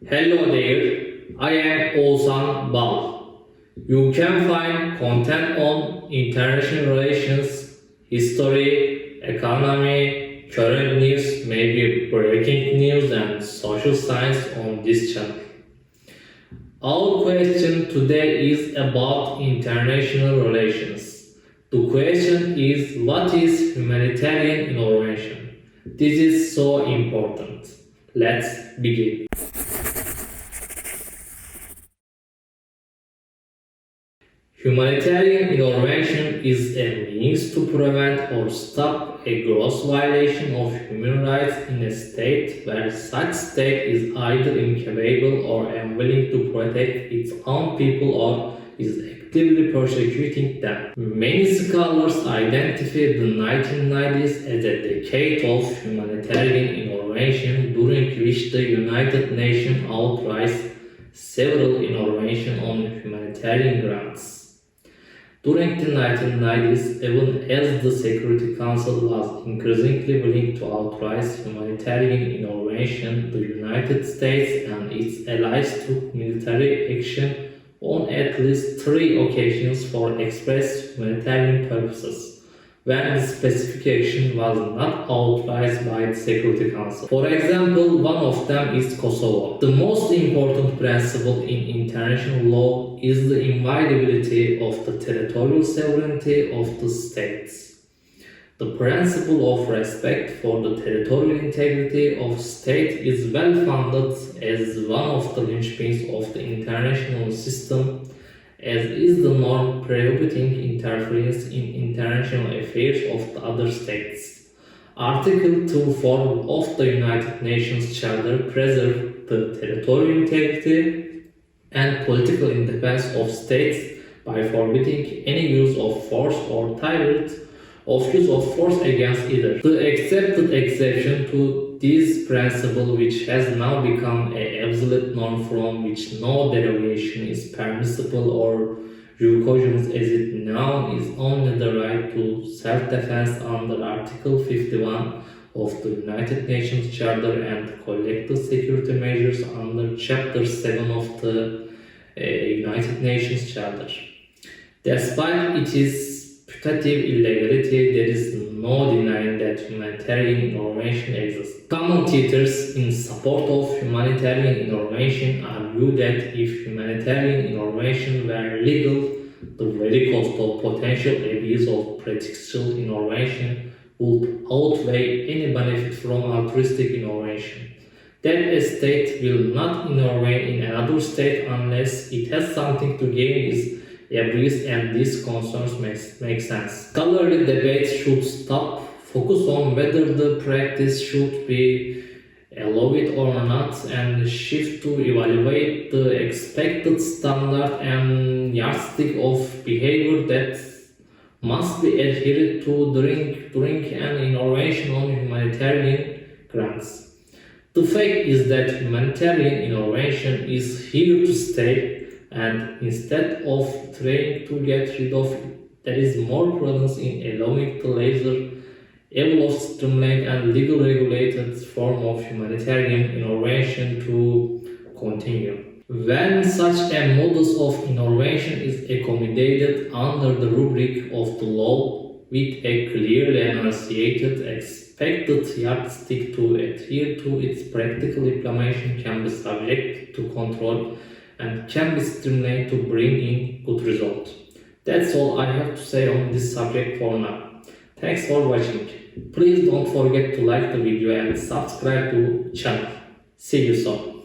Hello there, I am Oğuzhan Bal. You can find content on international relations, history, economy, current news, maybe breaking news and social science on this channel. Our question today is about international relations. The question is, what is humanitarian intervention? This is so important. Let's begin. Humanitarian intervention is a means to prevent or stop a gross violation of human rights in a state where such state is either incapable or unwilling to protect its own people or is actively persecuting them. Many scholars identify the 1990s as a decade of humanitarian intervention during which the United Nations authorized several interventions on humanitarian grounds. During the 1990s, even as the Security Council was increasingly willing to authorize humanitarian intervention, the United States and its allies took military action on at least 3 occasions for express humanitarian purposes, when the specification was not authorized by the Security Council. For example, one of them is Kosovo. The most important principle in international law is the inviolability of the territorial sovereignty of the states. The principle of respect for the territorial integrity of state is well founded as one of the linchpins of the international system, as is the norm prohibiting interference in international affairs of the other states. Article 2.4 of the United Nations Charter preserves the territorial integrity and political independence of states by forbidding any use of force or tyrant of use of force against either. The accepted exception to this principle, which has now become an absolute norm from which no derogation is permissible or recognition as it now, is only the right to self-defense under Article 51 of the United Nations Charter and collective security measures under Chapter 7 of the United Nations Charter. Despite its putative illegality, there is no denying that humanitarian intervention exists. Commentators in support of humanitarian intervention argue that if humanitarian intervention were legal, the very cost of potential abuse of pretextual intervention would outweigh any benefit from altruistic intervention. That a state will not intervene in another state unless it has something to gain is abuse, and these concerns make sense. Scholarly debates should stop, focus on whether the practice should be allowed or not, and shift to evaluate the expected standard and yardstick of behavior that must be adhered to during an intervention on humanitarian grounds. The fact is that humanitarian intervention is here to stay, and instead of trying to get rid of it, there is more prudence in allowing the later, able of streamlined and legally regulated form of humanitarian intervention to continue. When such a modus of intervention is accommodated under the rubric of the law with a clearly enunciated expected yardstick to adhere to, its practical implementation can be subject to control and can be streamlined to bring in good results. That's all I have to say on this subject for now. Thanks for watching. Please don't forget to like the video and subscribe to channel. See you soon.